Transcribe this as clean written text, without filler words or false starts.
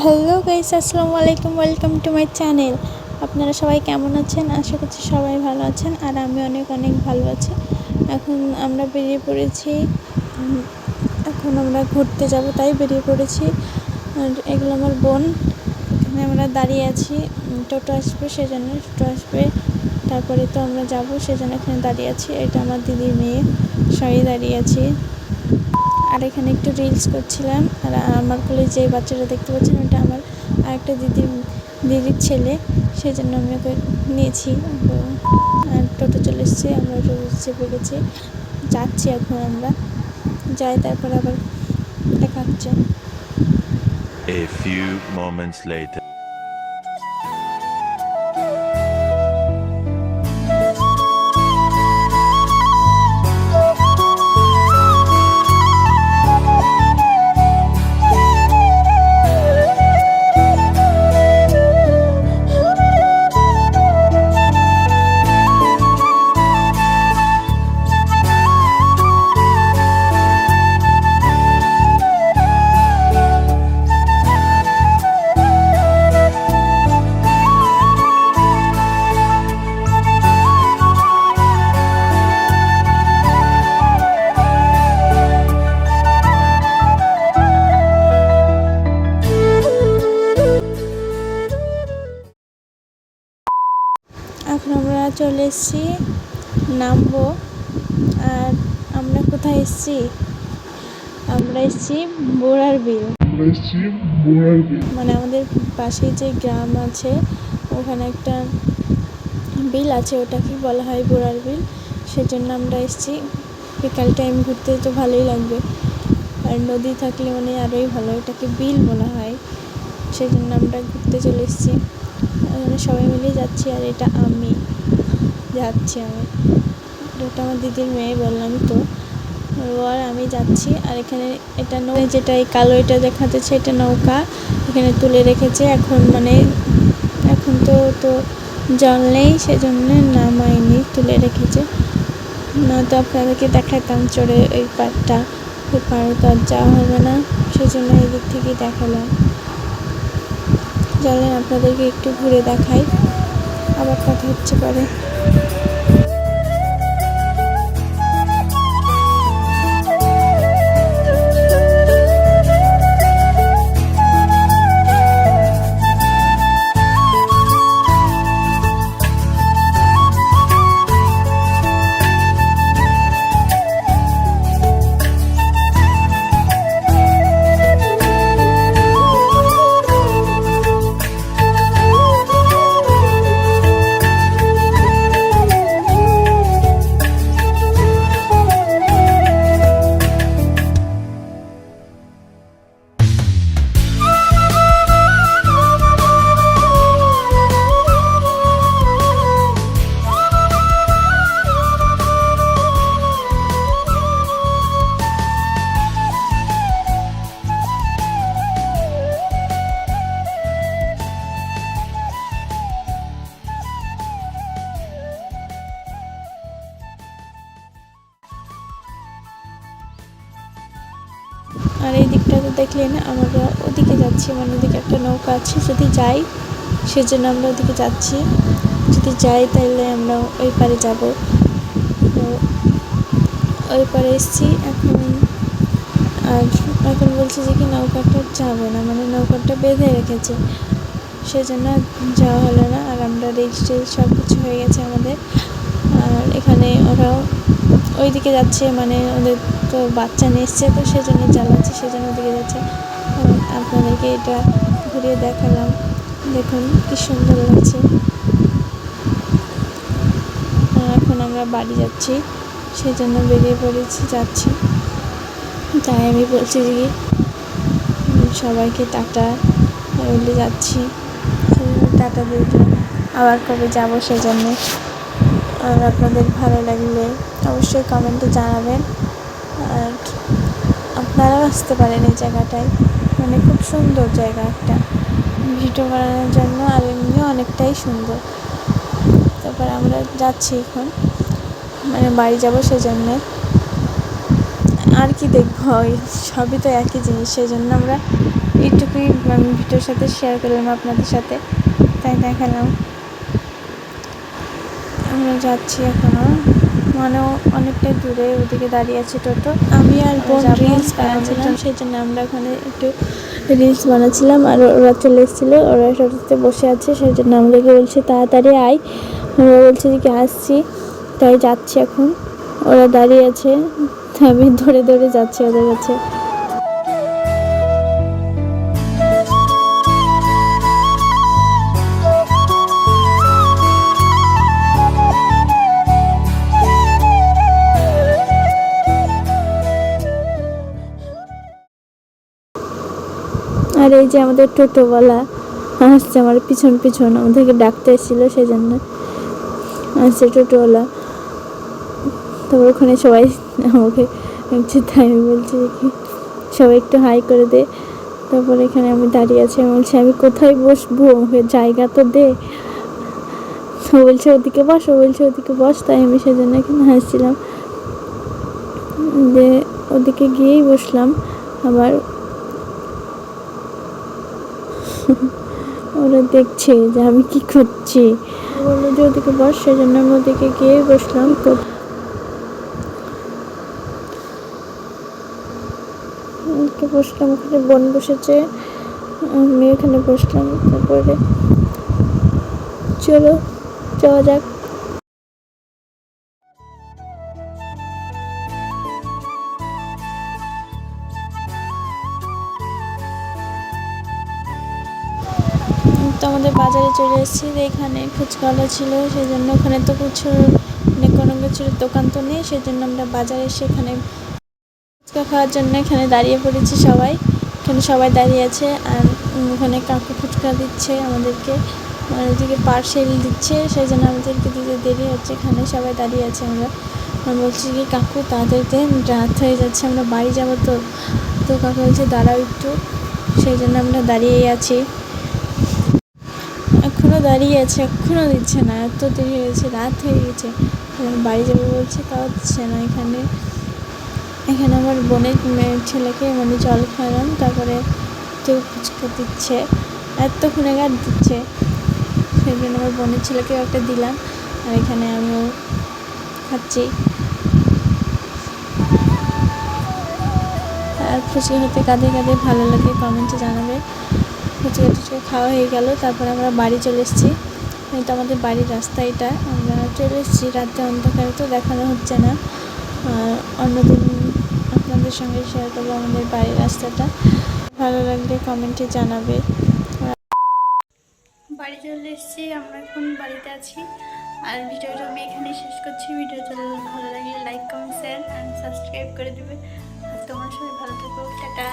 Hello guys, আসসালামু আলাইকুম। Welcome to my channel. আপনারা সবাই কেমন আছেন? আশা করছি সবাই ভালো আছেন, আর আমি অনেক অনেক ভালো আছি। এখন আমরা বেরিয়ে পড়েছি। এখন আমরা ঘুরতে যাব, তাই বেরিয়ে পড়েছি। আর এগুলো আমার বোন। এখানে আমরা দাঁড়িয়ে আছি, টোটো আসবে সেজন্য। টোটো আসবে, তারপরে তো আমরা যাব, সেজন্য এখানে দাঁড়িয়ে আছি। এটা আমার দিদির মেয়ে, সবাই দাঁড়িয়ে আছি। আর এখানে একটু রিলস করছিলাম। আর আমার কোলে যে বাচ্চাটা দেখতে পাচ্ছেন, ওটা আমার আরেকটা দিদির ছেলে, সেই জন্য আমি ওকে নিয়েছি। আর টোটো চলে এসছে, আমরা টোটো চেপে গেছি, যাচ্ছি। এখন আমরা যাই, তারপর আবার দেখা হচ্ছে। A few moments later. এখন আমরা চলে এসেছি, নামবো। আর আমরা কোথায় এসেছি? আমরা এসেছি বোড়ার বিল। মানে আমাদের পাশে যে গ্রাম আছে, ওখানে একটা বিল আছে, ওটাকে বলা হয় বোড়ার বিল। সেজন্য আমরা এসেছি। বিকাল টাইম ঘুরতে তো ভালোই লাগবে, আর নদী থাকলে মানে আরোই ভালো। এটাকে বিল বলা হয়, সেজন্য আমরা ঘুরতে চলে এসেছি। এখানে সবাই মিলে যাচ্ছি। আর এটা আমি যাচ্ছি, এটা আমার দিদির মেয়ে, বললাম তো। আর আমি যাচ্ছি। আর এখানে এটা যেটা এই কালো এটা দেখা যাচ্ছে, এটা নৌকা। এখানে তুলে রেখেছে। এখন তো জল নেই, সেজন্য নামায়নি, তুলে রেখেছে। নয়তো আপনাদেরকে দেখাতাম চড়ে ওই পাড়টা। ওই পাড়ে তো আর যাওয়া হবে না, সেজন্য এই দিক থেকেই দেখালাম। চলেন আপনাদেরকে একটু ঘুরে দেখাই, আবার কথা হচ্ছে পরে। আর এই দিকটাতে দেখলেন, আমরা ওদিকে যাচ্ছি, মানে ওদিকে একটা নৌকা আছে। যদি যাই, সেজন্য আমরা ওদিকে যাচ্ছি। যদি যাই তাহলে আমরা ওই পারে যাব। তো ওই পারে এসেছি এখন। আর এখন বলছে যে কি নৌকাটা যাবে না, মানে নৌকাটা বেঁধে রেখেছে, সেজন্য যাওয়া হলো না। আর আমরা রেজিস্ট্রি সব কিছু হয়ে গেছে আমাদের। আর এখানে ওরাও ওই দিকে যাচ্ছে, মানে ওদের তো বাচ্চা নিয়ে এসছে, তো সেজন্য জ্বালাচ্ছে, সেজন্য ওদিকে যাচ্ছে। আপনাদেরকে এটা ঘুরিয়ে দেখালাম, দেখুন কি সুন্দর লাগছে। এখন আমরা বাড়ি যাচ্ছি, সেই জন্য বেরিয়ে পড়েছি, যাচ্ছি। তাই আমি বলছি যে সবাইকে টাটা বলে যাচ্ছি। টাটা দিয়ে আবার কবে যাব, সেজন্য। আর আপনাদের ভালো লাগলে অবশ্যই কমেন্টে জানাবেন। আর আপনারাও আসতে পারেন এই জায়গাটায়, মানে খুব সুন্দর জায়গা একটা ভিডিও বানানোর জন্য, আর এমনিও অনেকটাই সুন্দর। তারপর আমরা যাচ্ছি এখন, মানে বাড়ি যাব, সেজন্য। আর কি দেখবো, সবই তো একই জিনিস, সেই জন্য আমরা এইটুকুই আমি ভিডিওর সাথে শেয়ার করলাম আপনাদের সাথে, তাই দেখালাম। আমরা যাচ্ছি এখনো, মানে অনেকটাই দূরে, ওদিকে দাঁড়িয়ে আছে টোটো। আমি আর বোন রিলস বানাচ্ছিলাম, সেই জন্য আমরা ওখানে একটু রিলস বানাচ্ছিলাম। আর ওরা চলে এসেছিলো, ওরা টোটোতে বসে আছে, সেই জন্য আমাদেরকে বলছে তাড়াতাড়ি আয়। ওরা বলছে যে কি আসছি, তাই যাচ্ছি এখন। ওরা দাঁড়িয়ে আছে, আমি ধরে ধরে যাচ্ছি ওদের কাছে। আর এই যে আমাদের টোটোওয়ালা আসছে আমার পিছন পিছন, আমাদেরকে ডাকতে এসেছিলো, সেই জন্য আসছে টোটোওয়ালা। তারপর ওখানে সবাই আমাকে তাই আমি বলছি কি সবাই একটু হাই করে দে। তারপর এখানে আমি দাঁড়িয়ে আছি, আমি বলছি আমি কোথায় বসবো, আমাকে জায়গা তো দে। ও বলছে ওদিকে বস, ও বলছে ওদিকে বস, তাই আমি সেজন্য এখানে হাসছিলাম। যে ওদিকে গিয়েই বসলাম। আবার ওরা দেখছে যে আমি কি করছি, বললো যে ওদিকে বস, সেই জন্য আমি ওদিকে গিয়েই বসলাম। বসলাম, ওখানে বোন বসেছে, আমি এখানে বসলাম। তারপরে চলো যাওয়া যাক। তো আমাদের বাজারে চলে এসেছি, এখানে ফুচকাওয়ালা ছিল, সেই জন্য ওখানে তো প্রচুর মানে কোনো কিছুর দোকান তো নেই, সেই জন্য আমরা বাজারে এসে এখানে ফুচকা খাওয়ার জন্য এখানে দাঁড়িয়ে পড়েছি সবাই। এখানে সবাই দাঁড়িয়ে আছে, আর ওখানে কাকু ফুচকা দিচ্ছে আমাদেরকে, মানে ওদিকে পার্সেল দিচ্ছে, সেই জন্য আমাদেরকে দিতে দেরি হচ্ছে। এখানে সবাই দাঁড়িয়ে আছে, আমরা বলছি কি কাকু তাড়াতাড়ি রাত হয়ে যাচ্ছে, আমরা বাড়ি যাবো। তো কাকু বলছে দাঁড়াও একটু, সেই জন্য আমরা দাঁড়িয়েই আছি। এখনও দাঁড়িয়ে আছে, এখনও দিচ্ছে না, এত দেরি হয়েছে, রাত হয়ে গেছে। বাড়ি যাবো বলছে, তাও দিচ্ছে না। এখানে আমার বোনের ছেলেকে মানে জল খাওয়ালাম, তারপরে কেউ ফুচকা দিচ্ছে, এতক্ষণে গাছ দিচ্ছে, সেই জন্য আমার বোনের ছেলেকেও একটা দিলাম। আর এখানে আমিও খাচ্ছি। আর ফুচকা খেতে কাঁদে কাঁদে ভালো লাগে কমেন্টে জানাবে। ফুচকা টুচকা খাওয়া হয়ে গেল, তারপরে আমরা বাড়ি চলে এসেছি। এটা আমাদের বাড়ির রাস্তা, এটা আমরা চলে এসেছি। রাতে অন্ধকারে তো দেখানো হচ্ছে না, অন্যদিন আপনাদের সঙ্গে শেয়ার করবো আমাদের বাড়ির রাস্তাটা। ভালো লাগলে কমেন্টে জানাবে। বাড়ি চলে এসেছি, আমরা এখন বাড়িতে আছি। আর ভিডিওটা আমি এখানেই শেষ করছি। ভিডিওটা ভালো লাগলে like, comment, share and subscribe করে দেবে। আর তোমরা সবাই ভালো থাকো, টাটা।